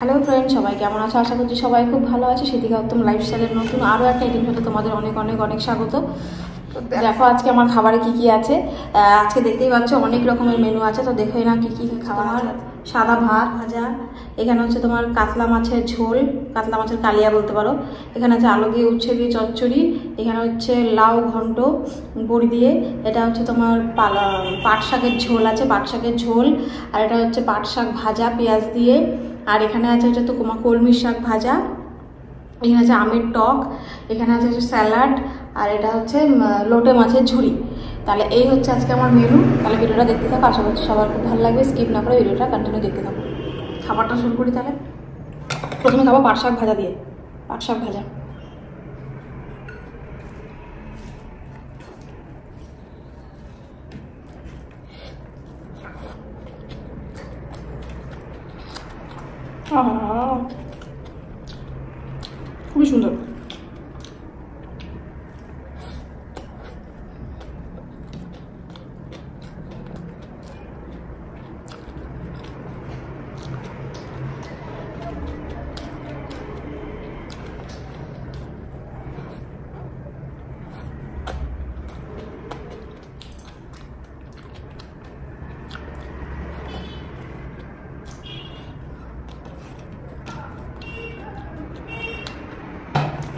Hello friend, সবাই কেমন আছো? আশা করছি সবাই খুব ভালো আছে। সেদিকে উত্তম লাইফস্টাইলের নতুন আরও একটা এপিসোডে তোমাদের অনেক অনেক অনেক স্বাগত। দেখো আজকে আমার খাবারে কি কি আছে। আজকে দেখতেই পাচ্ছ অনেক রকমের মেনু আছে, তো দেখোই না কি কি খাবার আছে। সাদা ভাত ভাজা, এখানে হচ্ছে তোমার কাতলা মাছের ঝোল, কাতলা মাছের কালিয়া বলতে পারো। এখানে আছে আলু দিয়ে উচ্ছে দিয়ে চচ্চড়ি, এখানে হচ্ছে লাউ ঘন্ট বড়ি দিয়ে, এটা হচ্ছে তোমার পাট শাকের ঝোল আছে, পাট শাকের ঝোল, আর এটা হচ্ছে পাট শাক ভাজা পেঁয়াজ দিয়ে, আর এখানে আছে হচ্ছে তো তোমার কলমি শাক ভাজা, এখানে আছে আমের টক, এখানে আছে হচ্ছে স্যালাড, আর এটা হচ্ছে লোটে মাছের ঝুড়ি। তাহলে এই হচ্ছে আজকে আমার মেনু। তাহলে ভিডিওটা দেখতে থাকো, আশা করছি সবার খুব ভালো লাগবে। স্কিপ না করে ভিডিওটা কন্টিনিউ দেখতে থাকো। খাবারটা শুরু করি তাহলে। প্রথমে খাবো পাট শাক ভাজা দিয়ে, পাট শাক ভাজা। খুবই সুন্দর।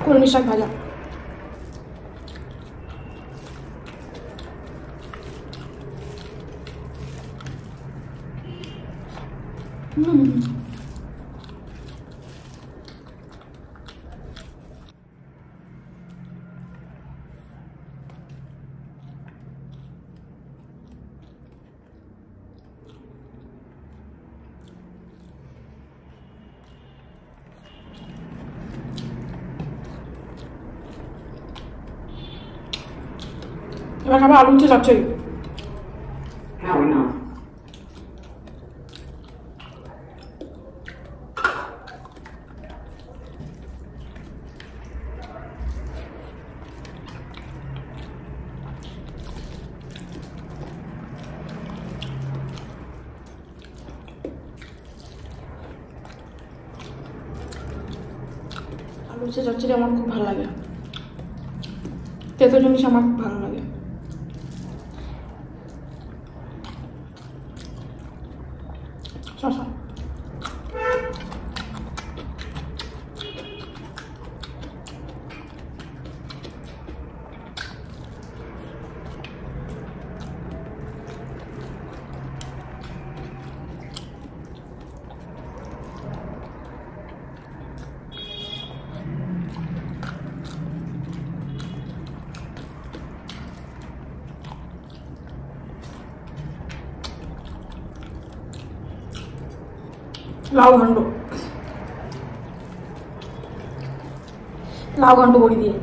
কলমি শাক ভাজা, এবার খাবো আলু উচ্ছে চচ্চড়ি। আলু উচ্ছে চচ্চড়ি আমার খুব ভালো লাগে, তেতো জিনিস আমার খুব ভালো লাগে। শশা, লাউ ঘন্ট, লাউ ঘন্ট বড়ি দিয়ে।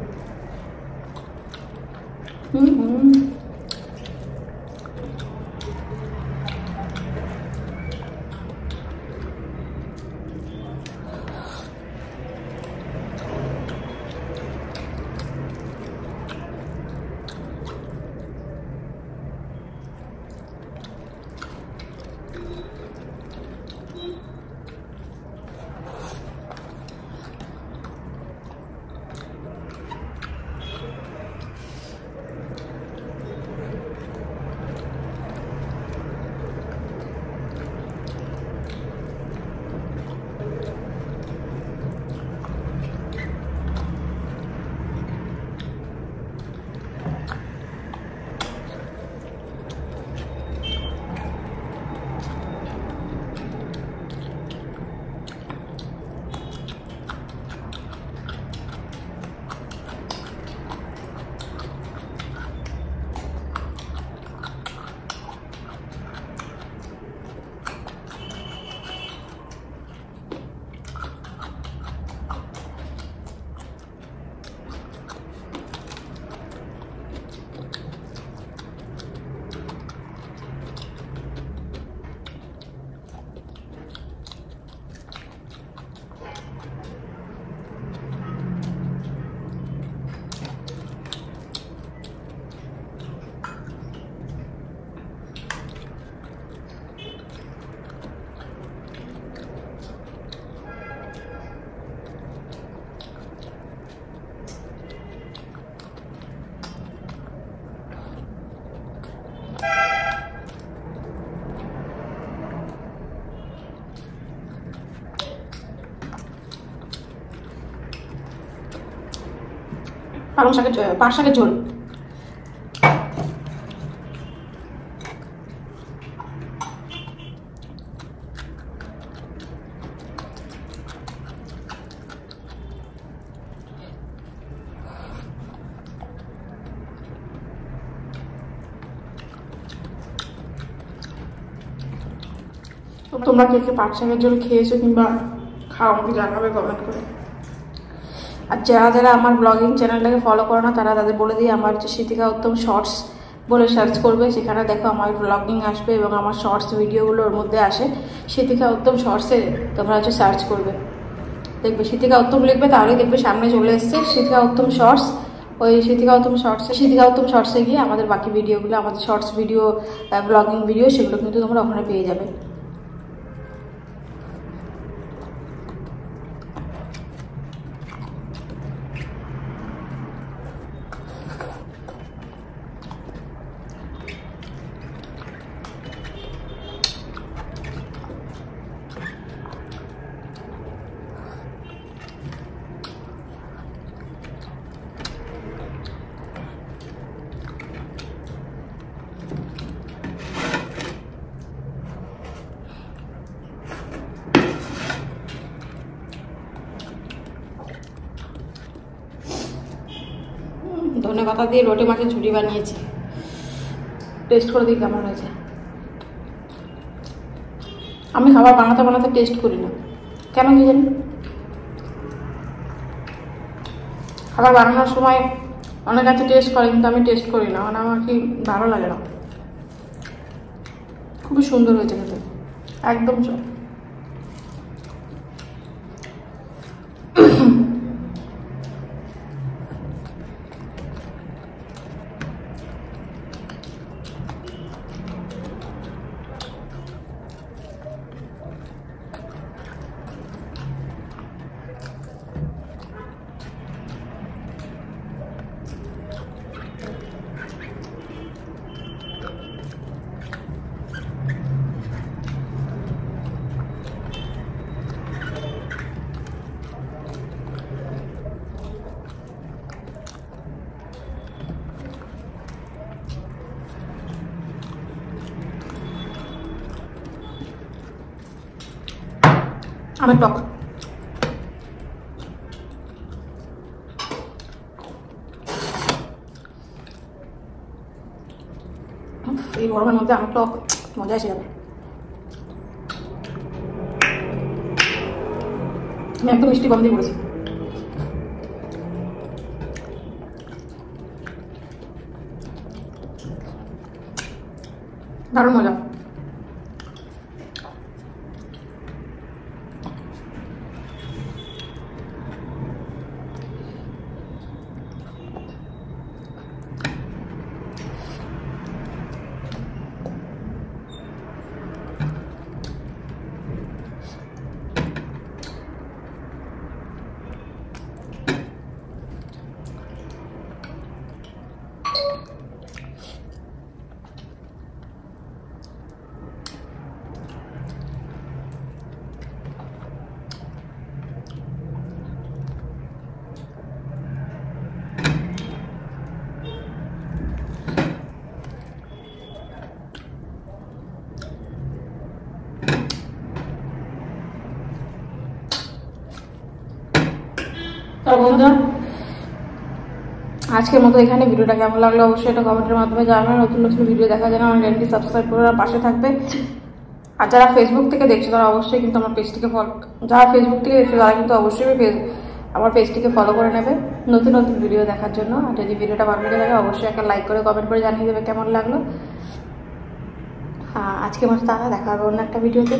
পাট শাকের ঝোল। তোমরা কে কে পাট শাকের ঝোল খেয়েছো কিংবা খাও আমাকে জানাবে কমেন্ট করে। আর যারা যারা আমার ব্লগিং চ্যানেলটাকে ফলো করো না তারা তাদের বলে দিই, আমার হচ্ছে শীতিকা উত্তম শর্টস বলে সার্চ করবে, সেখানে দেখো আমার ব্লগিং আসবে এবং আমার শর্টস ভিডিওগুলো ওর মধ্যে আসে। শীতিকা উত্তম শর্টসে তোমরা হচ্ছে সার্চ করবে, দেখবে শীতিকা উত্তম লিখবে, তাহলে দেখবে সামনে চলে এসছে শীতিকা উত্তম শর্টস। ওই শীতিকা উত্তম শর্টসে গিয়ে আমাদের বাকি ভিডিওগুলো, আমাদের শর্টস ভিডিও, ব্লগিং ভিডিও, সেগুলো কিন্তু তোমরা ওখানে পেয়ে যাবে। ধনে পাতা দিয়ে লোটে মাছের ঝুড়ি বানিয়েছি, টেস্ট করে দিই কেমন হয়েছে। আমি খাবার বানাতে বানাতে টেস্ট করি না, কেন কি জানি। খাবার বানানোর সময় অনেক আছে টেস্ট করে, কিন্তু আমি টেস্ট করি না, মানে আমার কি ভালো লাগে না। খুবই সুন্দর হয়েছে খেতে, একদম আমের টক। এই গরমের মধ্যে আমের টক মজা এসে যাবে। আমি একদম মিষ্টি কম দিয়ে করেছি। দারুণ মজা। তো বন্ধুরা আজকের মতো এখানে, ভিডিওটা কেমন লাগলো অবশ্যই এটা কমেন্টের মাধ্যমে জানাবেন। নতুন নতুন ভিডিও দেখার জন্য আমার চ্যানেলটি সাবস্ক্রাইব করে পাশে থাকবে। আর যারা ফেসবুক থেকে দেখছো তারা অবশ্যই কিন্তু আমার পেজটিকে ফলো, যারা ফেসবুক থেকে দেখছো তারা কিন্তু অবশ্যই আমার পেজটিকে ফলো করে নেবে নতুন নতুন ভিডিও দেখার জন্য। আর যদি ভিডিওটা ভালো লেগে থাকে অবশ্যই একটা লাইক করে কমেন্ট করে জানিয়ে দেবে কেমন লাগলো। আজকে মতো তারা দেখা হবে অন্য একটা ভিডিওতে।